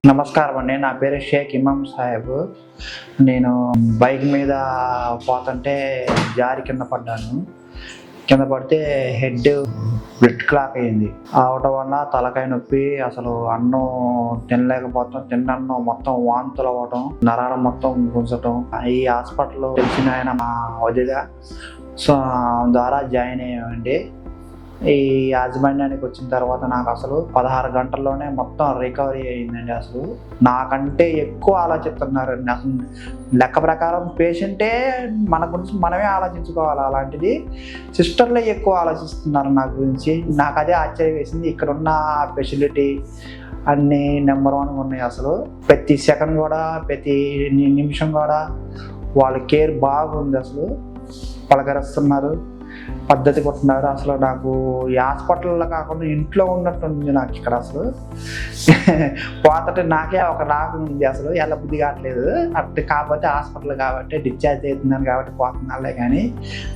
నమస్కారం అండి. నా పేరు షేక్ ఇమాం సాహెబ్. నేను బైక్ మీద పోతుంటే జారి కింద పడ్డాను. కింద పడితే హెడ్ బ్లడ్ క్లాక్ అయింది. అవటం వల్ల తలకాయ నొప్పి, అసలు అన్నం తినలేకపోతాం. తిన్నన్నం మొత్తం వాంతులు అవ్వటం, నరాలు మొత్తం గుంజటం. ఈ హాస్పిటల్లో తెలిసిన ఆయన మా వదిగా సో ద్వారా జాయిన్ అయ్యామండి. ఈ యాజమాన్యానికి వచ్చిన తర్వాత నాకు అసలు 16 గంటల్లోనే మొత్తం రికవరీ అయిందండి. అసలు నాకంటే ఎక్కువ ఆలోచిస్తున్నారండి. అసలు లెక్క ప్రకారం పేషెంటే మన గురించి మనమే ఆలోచించుకోవాలి, అలాంటిది సిస్టర్లే ఎక్కువ ఆలోచిస్తున్నారు నా గురించి. నాకు అదే ఆశ్చర్యం వేసింది. ఇక్కడ ఉన్న ఫెసిలిటీ అన్నీ నెంబర్ 1 ఉన్నాయి. అసలు ప్రతి సెకండ్ కూడా, ప్రతి నిమిషం కూడా వాళ్ళ కేర్ బాగుంది. అసలు పలకరిస్తున్నారు, పద్ధతి కొట్టున్నారు. అసలు నాకు ఈ హాస్పిటల్లో కాకుండా ఇంట్లో ఉన్నట్టుంది నాకు ఇక్కడ. అసలు పోతుంటే నాకే ఒక రాకు ఉంది. అసలు ఎలా బుద్ధి కావట్లేదు. అట్లా కాకపోతే హాస్పిటల్ కాబట్టి డిశ్చార్జ్ అవుతున్నాను కాబట్టి పోతున్నాలే, కానీ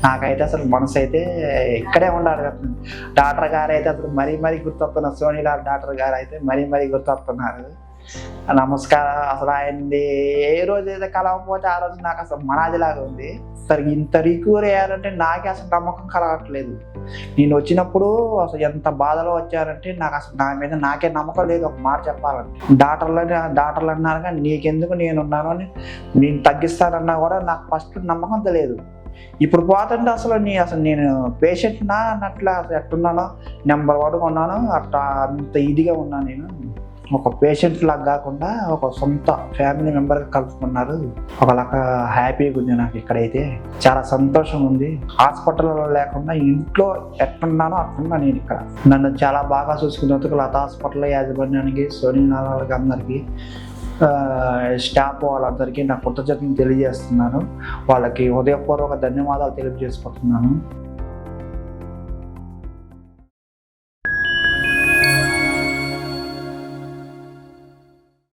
నాకైతే అసలు మనసు అయితే ఇక్కడే ఉండాలి. డాక్టర్ గారు అయితే అసలు మరీ గుర్తొస్తున్నారు. సోనీలా డాక్టర్ గారు అయితే మరీ గుర్తొస్తున్నారు. నమస్కారం. అసలు ఆయన్ని ఏ రోజు అయితే కలవకపోతే ఆ రోజు నాకు అసలు మనాదిలాగా ఉంది. సరే ఇంత రికవరీ అయ్యారంటే నాకే అసలు నమ్మకం కలగట్లేదు. నేను వచ్చినప్పుడు అసలు ఎంత బాధలో వచ్చారంటే నాకు అసలు నా మీద నాకే నమ్మకం లేదు. ఒక మాట చెప్పాలంటే డాక్టర్లు అన్నారు కానీ నీకెందుకు నేనున్నాను అని, నేను తగ్గిస్తానన్నా కూడా నాకు ఫస్ట్ నమ్మకం తెలియదు. ఇప్పుడు పోతుంటే అసలు నేను పేషెంట్నా అన్నట్లా అసలు ఎట్టున్నానో నెంబర్ 1 ఉన్నాను. అట్లా అంత ఇదిగా ఉన్నాను. నేను ఒక పేషెంట్ లాగా కాకుండా ఒక సొంత ఫ్యామిలీ మెంబర్గా కలుపుకున్నారు. ఒకలాగా హ్యాపీగా ఉంది నాకు. ఇక్కడైతే చాలా సంతోషం ఉంది. హాస్పిటల్లో లేకుండా ఇంట్లో ఎట్టున్నానో అట్టున్నా నేను ఇక్కడ. నన్ను చాలా బాగా చూసుకున్నందుకు లతా హాస్పిటల్ యాజమాన్యానికి, సోనీ నారాయణకి, అందరికీ, స్టాఫ్ వాళ్ళందరికీ నా కృతజ్ఞతలు తెలియజేస్తున్నాను. వాళ్ళకి హృదయపూర్వక ధన్యవాదాలు తెలియజేసుకుంటున్నాను.